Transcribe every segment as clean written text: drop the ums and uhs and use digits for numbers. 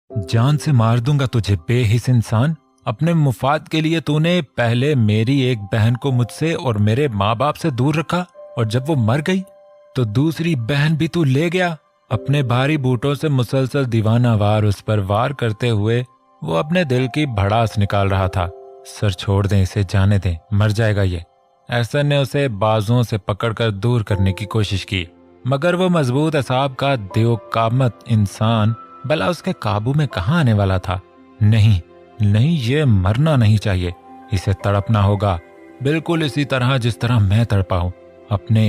जान से मार दूंगा तुझे बेहिस इंसान। अपने मुफाद के लिए तूने पहले मेरी एक बहन को मुझसे और मेरे माँ बाप से दूर रखा, और जब वो मर गई तो दूसरी बहन भी तू ले गया। अपने भारी बूटों से मुसलसल दीवाना वार उस पर वार करते हुए वो अपने दिल की भड़ास निकाल रहा था। सर छोड़ दें, इसे जाने दें, मर जाएगा ये। एहसन ने उसे बाजुओं से पकड़कर दूर करने की कोशिश की, मगर वो मजबूत असाब का दियोकामत इंसान भला उसके काबू में कहाँ आने वाला था। नहीं नहीं, ये मरना नहीं चाहिए, इसे तड़पना होगा, बिल्कुल इसी तरह जिस तरह मैं तड़पा हूं, अपने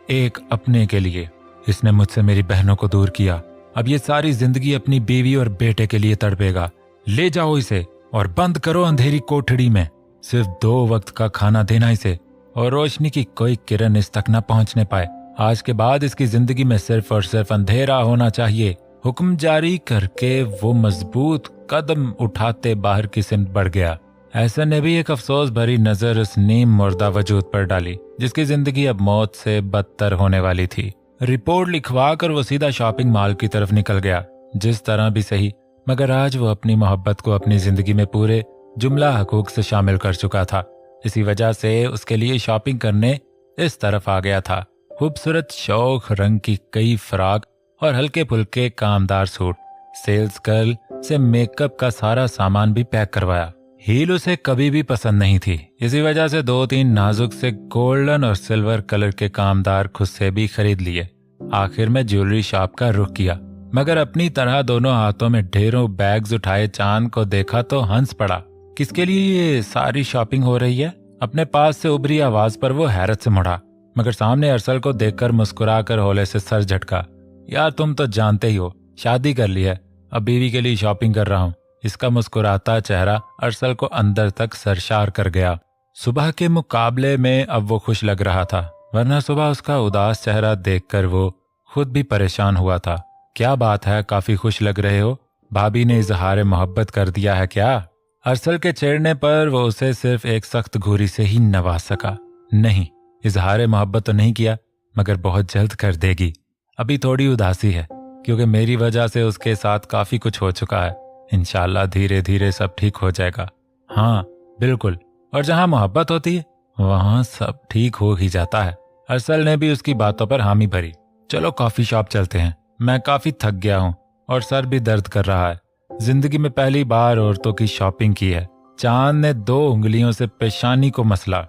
एक अपने के लिए। इसने मुझसे मेरी बहनों को दूर किया, अब ये सारी जिंदगी अपनी बीवी और बेटे के लिए तड़पेगा। ले जाओ इसे और बंद करो अंधेरी कोठड़ी में। सिर्फ 2 वक्त का खाना देना इसे, और रोशनी की कोई किरण इस तक न पहुंचने पाए। आज के बाद इसकी जिंदगी में सिर्फ और सिर्फ अंधेरा होना चाहिए। हुक्म जारी करके वो मजबूत कदम उठाते बाहर की सिमत बढ़ गया। एहसन ने भी एक अफसोस भरी नजर उस नीम मुर्दा वजूद पर डाली, जिसकी जिंदगी अब मौत से बदतर होने वाली थी। रिपोर्ट लिखवा कर वो सीधा शॉपिंग मॉल की तरफ निकल गया। जिस तरह भी सही, मगर आज वो अपनी मोहब्बत को अपनी जिंदगी में पूरे जुमला हकूक से शामिल कर चुका था। इसी वजह से उसके लिए शॉपिंग करने इस तरफ आ गया था। खूबसूरत शौक रंग की कई फ्रॉक और हल्के फुल्के कामदार सूट, सेल्स गर्ल से मेकअप का सारा सामान भी पैक करवाया। हील उसे कभी भी पसंद नहीं थी, इसी वजह से 2-3 नाजुक से गोल्डन और सिल्वर कलर के कामदार खुद से भी खरीद लिए। आखिर में ज्वेलरी शॉप का रुख किया, मगर अपनी तरह दोनों हाथों में ढेरों बैग्स उठाए चांद को देखा तो हंस पड़ा। किसके लिए ये सारी शॉपिंग हो रही है? अपने पास से उभरी आवाज पर वो हैरत से मुड़ा, मगर सामने अरसल को देखकर मुस्कुराकर होले से सर झटका। यार तुम तो जानते ही हो, शादी कर ली है, अब बीवी के लिए शॉपिंग कर रहा हूँ। इसका मुस्कुराता चेहरा अरसल को अंदर तक सरशार कर गया। सुबह के मुकाबले में अब वो खुश लग रहा था, वरना सुबह उसका उदास चेहरा देखकर वो खुद भी परेशान हुआ था। क्या बात है, काफी खुश लग रहे हो? भाभी ने इजहार मोहब्बत कर दिया है क्या? अरसल के छेड़ने पर वो उसे सिर्फ एक सख्त घूरी से ही नवाज सका। नहीं, इजहार मोहब्बत तो नहीं किया, मगर बहुत जल्द कर देगी। अभी थोड़ी उदासी है, क्योंकि मेरी वजह से उसके साथ काफी कुछ हो चुका है। इंशाल्लाह धीरे धीरे सब ठीक हो जाएगा। हाँ बिल्कुल, और जहाँ मोहब्बत होती है वहाँ सब ठीक हो ही जाता है। अरसल ने भी उसकी बातों पर हामी भरी। चलो कॉफी शॉप चलते हैं, मैं काफी थक गया हूँ और सर भी दर्द कर रहा है। जिंदगी में पहली बार औरतों की शॉपिंग की है। चांद ने 2 उंगलियों से पेशानी को मसला।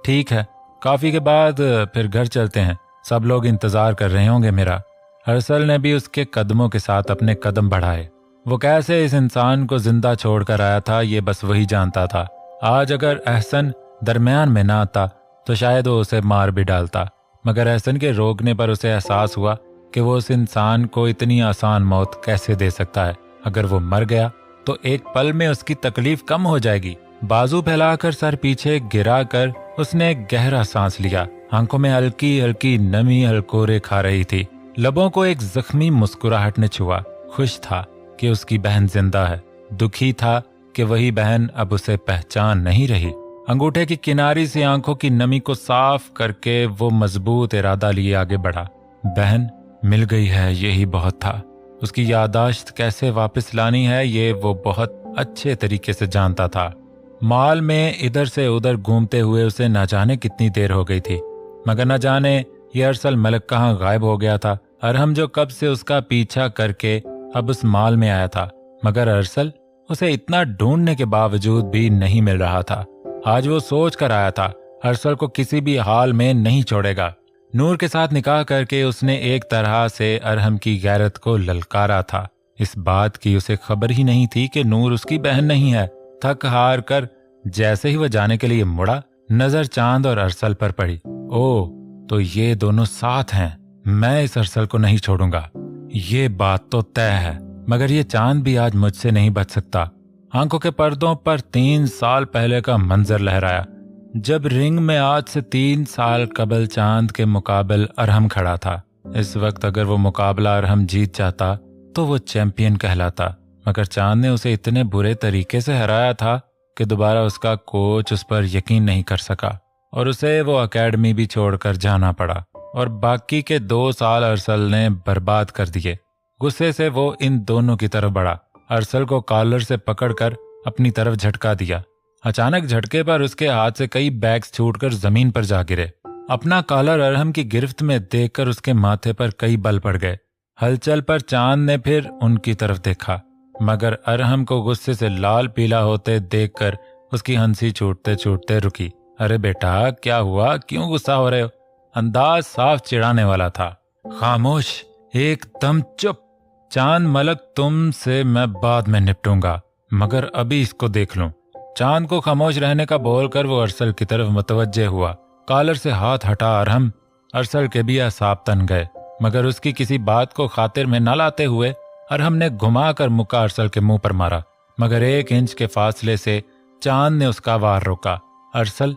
ठीक है, कॉफी के बाद फिर घर चलते हैं, सब लोग इंतजार कर रहे होंगे मेरा। अरसल ने भी उसके कदमों के साथ अपने कदम बढ़ाए। वो कैसे इस इंसान को जिंदा छोड़कर आया था ये बस वही जानता था। आज अगर एहसन दरमियान में ना आता तो शायद वो उसे मार भी डालता, मगर एहसन के रोकने पर उसे एहसास हुआ कि वो उस इंसान को इतनी आसान मौत कैसे दे सकता है। अगर वो मर गया तो एक पल में उसकी तकलीफ कम हो जाएगी। बाजू फैलाकर सर पीछे गिराकर उसने गहरा सांस लिया। आंखों में हल्की हल्की नमी हलकोरे खा रही थी। लबों को एक जख्मी मुस्कुराहट ने छुआ। खुश था कि उसकी बहन जिंदा है, दुखी था कि वही बहन अब उसे पहचान नहीं रही। अंगूठे की किनारी से आंखों की नमी को साफ करके वो मजबूत इरादा लिए आगे बढ़ा। बहन मिल गई है, यही बहुत था। उसकी यादाश्त कैसे वापस लानी है ये वो बहुत अच्छे तरीके से जानता था। मॉल में इधर से उधर घूमते हुए उसे न जाने कितनी देर हो गई थी, मगर न जाने ये अरसल मलक कहाँ गायब हो गया था। अरहम जो कब से उसका पीछा करके अब उस मॉल में आया था, मगर अरसल उसे इतना ढूंढने के बावजूद भी नहीं मिल रहा था। आज वो सोच कर आया था अरसल को किसी भी हाल में नहीं छोड़ेगा। नूर के साथ निकाह करके उसने एक तरह से अरहम की गैरत को ललकारा था। इस बात की उसे खबर ही नहीं थी कि नूर उसकी बहन नहीं है। थक हार कर जैसे ही वह जाने के लिए मुड़ा, नजर चांद और अरसल पर पड़ी। ओह, तो ये दोनों साथ हैं। मैं इस अरसल को नहीं छोड़ूंगा, ये बात तो तय है। मगर ये चांद भी आज मुझसे नहीं बच सकता। आंखों के पर्दों पर 3 साल पहले का मंजर लहराया, जब रिंग में आज से 3 साल कबल चांद के मुकाबल अरहम खड़ा था। इस वक्त अगर वो मुकाबला अरहम जीत जाता तो वो चैंपियन कहलाता, मगर चांद ने उसे इतने बुरे तरीके से हराया था कि दोबारा उसका कोच उस पर यकीन नहीं कर सका और उसे वो एकेडमी भी छोड़कर जाना पड़ा। और बाकी के 2 साल अरसल ने बर्बाद कर दिए। गुस्से से वो इन दोनों की तरफ बढ़ा। अरसल को कॉलर से पकड़कर अपनी तरफ झटका दिया। अचानक झटके पर उसके हाथ से कई बैग्स छूटकर जमीन पर जा गिरे। अपना कॉलर अरहम की गिरफ्त में देखकर उसके माथे पर कई बल पड़ गए। हलचल पर चांद ने फिर उनकी तरफ देखा, मगर अरहम को गुस्से से लाल पीला होते देखकर उसकी हंसी छूटते छूटते रुकी। अरे बेटा, क्या हुआ, क्यों गुस्सा हो रहे हो? अंदाज साफ चिढ़ाने वाला था। खामोश, एकदम चुप। चांद मलक, तुमसे मैं बाद में निपटूंगा, मगर अभी इसको देख लूं। चांद को खामोश रहने का बोलकर वो अरसल की तरफ मुतवज्जे हुआ। कॉलर से हाथ हटा अरहम। अरसल के भी असाब तन गए, मगर उसकी किसी बात को खातिर में न लाते हुए अरहम ने घुमाकर मुक्का अरसल के मुंह पर मारा, मगर 1 इंच के फासले से चांद ने उसका वार रोका। अरसल,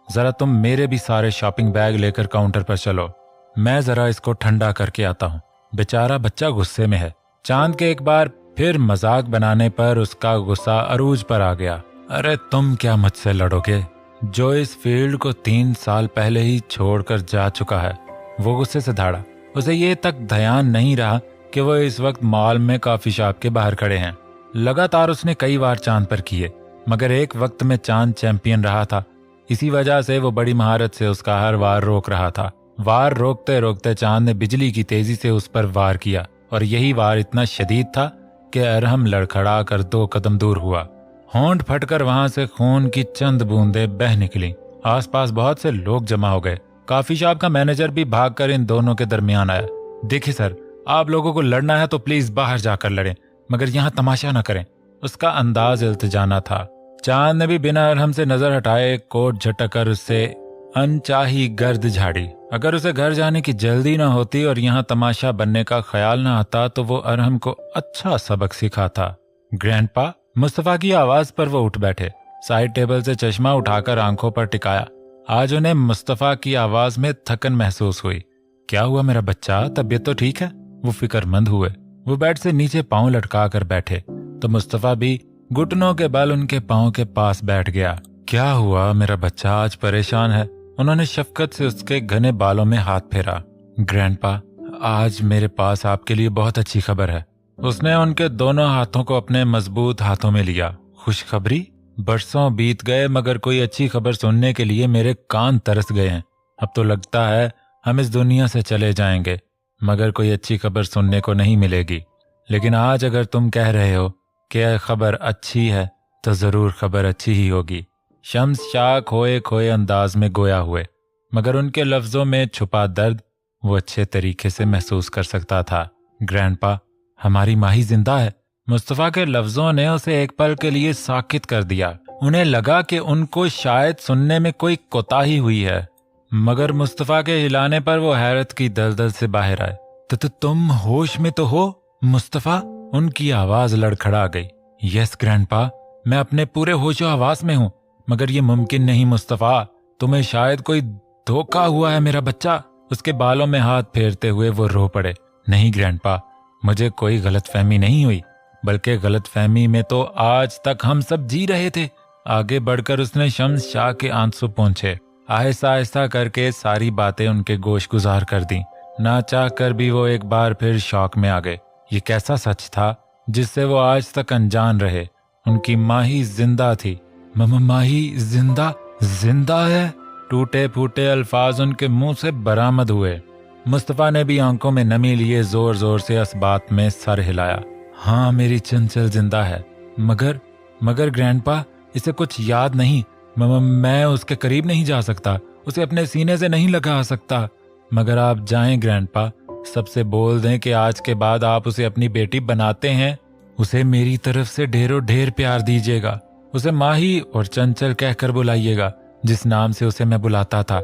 जरा तुम मेरे भी सारे शॉपिंग बैग लेकर काउंटर पर चलो, मैं जरा इसको ठंडा करके आता हूँ। बेचारा बच्चा गुस्से में है। चांद के एक बार फिर मजाक बनाने पर उसका गुस्सा अरूज पर आ गया। अरे तुम क्या मुझसे लड़ोगे, जो इस फील्ड को 3 साल पहले ही छोड़कर जा चुका है? वो गुस्से से धाड़ा। उसे ये तक ध्यान नहीं रहा कि वो इस वक्त मॉल में कॉफी शॉप के बाहर खड़े हैं। लगातार उसने कई वार चांद पर किए, मगर एक वक्त में चांद चैंपियन रहा था। इसी वजह से वो बड़ी महारत से उसका हर वार रोक रहा था। वार रोकते रोकते चांद ने बिजली की तेजी से उस पर वार किया, और यही वार इतना शदीद था कि अरहम लड़खड़ा कर 2 कदम दूर हुआ। होंठ फटकर वहां से खून की चंद बूंदें बह निकली। आसपास बहुत से लोग जमा हो गए। कॉफी शॉप का मैनेजर भी भागकर इन दोनों के दरमियान आया। देखिए सर, आप लोगों को लड़ना है तो प्लीज बाहर जाकर लड़ें, मगर यहाँ तमाशा न करें। उसका अंदाज इल्तिजाना था। चांद ने भी बिना अरहम से नजर हटाए कोट झटक कर उससे अनचाही गर्द झाड़ी। अगर उसे घर जाने की जल्दी न होती और यहाँ तमाशा बनने का ख्याल न आता तो वो अरहम को अच्छा सबक सिखाता। ग्रैंडपा, मुस्तफा की आवाज पर वो उठ बैठे। साइड टेबल से चश्मा उठाकर आंखों पर टिकाया। आज उन्हें मुस्तफा की आवाज में थकन महसूस हुई। क्या हुआ मेरा बच्चा, तबीयत तो ठीक है? वो फिक्रमंद हुए। वो बेड से नीचे पांव लटका कर बैठे तो मुस्तफा भी घुटनों के बल उनके पांव के पास बैठ गया। क्या हुआ मेरा बच्चा, आज परेशान है? उन्होंने शफकत से उसके घने बालों में हाथ फेरा। ग्रैंडपा, आज मेरे पास आपके लिए बहुत अच्छी खबर है। उसने उनके दोनों हाथों को अपने मजबूत हाथों में लिया। खुशखबरी? बरसों बीत गए मगर कोई अच्छी खबर सुनने के लिए मेरे कान तरस गए हैं। अब तो लगता है हम इस दुनिया से चले जाएंगे, मगर कोई अच्छी खबर सुनने को नहीं मिलेगी। लेकिन आज अगर तुम कह रहे हो कि खबर अच्छी है तो जरूर खबर अच्छी ही होगी। शम्स शाह खोए खोए अंदाज में गोया हुए, मगर उनके लफ्जों में छुपा दर्द वो अच्छे तरीके से महसूस कर सकता था। ग्रैंडपा, हमारी माही जिंदा है। मुस्तफा के लफ्जों ने उसे एक पल के लिए साकित कर दिया। उन्हें लगा कि उनको शायद सुनने में कोई कोताही हुई है, मगर मुस्तफा के हिलाने पर वो हैरत की दलदल से बाहर आए। तो तुम होश में तो हो मुस्तफा? उनकी आवाज लड़खड़ा गई। यस ग्रैंडपा, मैं अपने पूरे होशो हवास में हूँ, मगर ये मुमकिन नहीं मुस्तफा, तुम्हें शायद कोई धोखा हुआ है मेरा बच्चा। उसके बालों में हाथ फेरते हुए वो रो पड़े। नहीं ग्रैंडपा, मुझे कोई गलतफहमी नहीं हुई, बल्कि गलतफहमी में तो आज तक हम सब जी रहे थे। आगे बढ़कर उसने शम्स शाह के आंसू पोंछे। आहिस्ता आहिस्ता करके सारी बातें उनके गोश गुजार कर दी। ना चाह कर भी वो एक बार फिर शौक में आ गए। ये कैसा सच था जिससे वो आज तक अनजान रहे? उनकी माही जिंदा थी। माही जिंदा? जिंदा है? टूटे फूटे अल्फाज उनके मुंह से बरामद हुए। मुस्तफा ने भी आंखों में नमी लिए जोर जोर से इस बात में सर हिलाया। हाँ, मेरी चंचल जिंदा है, मगर ग्रैंडपा, इसे कुछ याद नहीं। मैं उसके करीब नहीं जा सकता, उसे अपने सीने से नहीं लगा सकता। मगर आप जाएं ग्रैंडपा, सबसे बोल दें कि आज के बाद आप उसे अपनी बेटी बनाते हैं। उसे मेरी तरफ से ढेरों ढेर प्यार दीजिएगा। उसे माही और चंचल कहकर बुलाइएगा, जिस नाम से उसे मैं बुलाता था।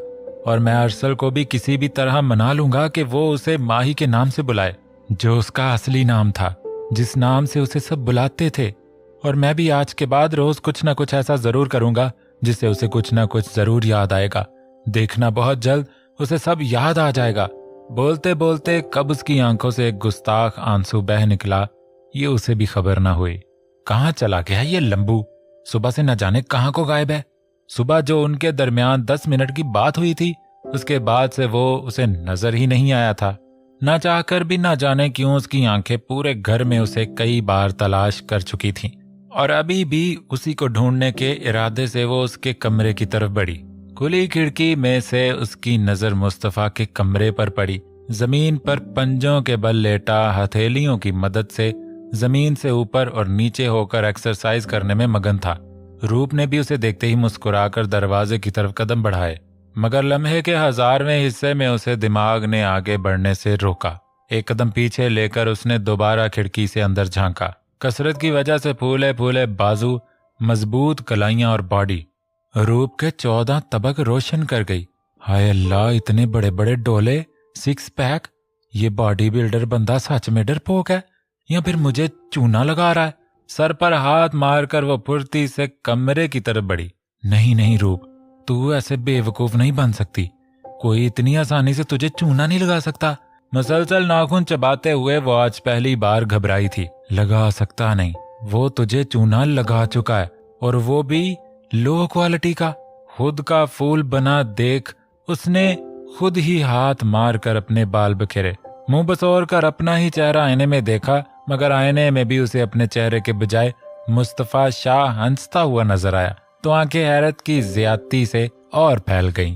और मैं अरसल को भी किसी भी तरह मना लूंगा कि वो उसे माही के नाम से बुलाए, जो उसका असली नाम था, जिस नाम से उसे सब बुलाते थे। और मैं भी आज के बाद रोज कुछ ना कुछ ऐसा जरूर करूंगा जिससे उसे कुछ ना कुछ जरूर याद आएगा। देखना, बहुत जल्द उसे सब याद आ जाएगा। बोलते बोलते कब उसकी आंखों से एक गुस्ताख आंसू बह निकला, ये उसे भी खबर ना हुई। कहाँ चला गया ये लंबू? सुबह से न जाने कहाँ को गायब है। सुबह जो उनके दरमियान 10 मिनट की बात हुई थी, उसके बाद से वो उसे नजर ही नहीं आया था। ना चाहकर भी ना जाने क्यों उसकी आंखें पूरे घर में उसे कई बार तलाश कर चुकी थीं और अभी भी उसी को ढूंढने के इरादे से वो उसके कमरे की तरफ बढ़ी। खुली खिड़की में से उसकी नजर मुस्तफा के कमरे पर पड़ी। जमीन पर पंजों के बल लेटा हथेलियों की मदद से जमीन से ऊपर और नीचे होकर एक्सरसाइज करने में मगन था। रूप ने भी उसे देखते ही मुस्कुराकर दरवाजे की तरफ कदम बढ़ाए, मगर लम्हे के 1000वें हिस्से में उसे दिमाग ने आगे बढ़ने से रोका। एक कदम पीछे लेकर उसने दोबारा खिड़की से अंदर झांका। कसरत की वजह से फूले फूले बाजू, मजबूत कलाइयां और बॉडी रूप के 14 तबक रोशन कर गई। हाय अल्लाह, इतने बड़े बड़े डोले, 6 पैक। ये बॉडी बिल्डर बंदा सच में डरपोक है या फिर मुझे चूना लगा रहा है? सर पर हाथ मारकर वो फुर्ती से कमरे की तरफ बढ़ी। नहीं नहीं रूप, तू ऐसे बेवकूफ नहीं बन सकती। कोई इतनी आसानी से तुझे चूना नहीं लगा सकता। मसलसल नाखून चबाते हुए वो आज पहली बार घबराई थी। लगा सकता नहीं, वो तुझे चूना लगा चुका है, और वो भी लो क्वालिटी का। खुद का फूल बना देख उसने खुद ही हाथ मारकर अपने बाल बिखेरे। मुंह बसोर कर अपना ही चेहरा आईने में देखा, मगर आईने में भी उसे अपने चेहरे के बजाय मुस्तफा शाह हंसता हुआ नजर आया तो आंखें हैरत की ज्यादती से और फैल गईं।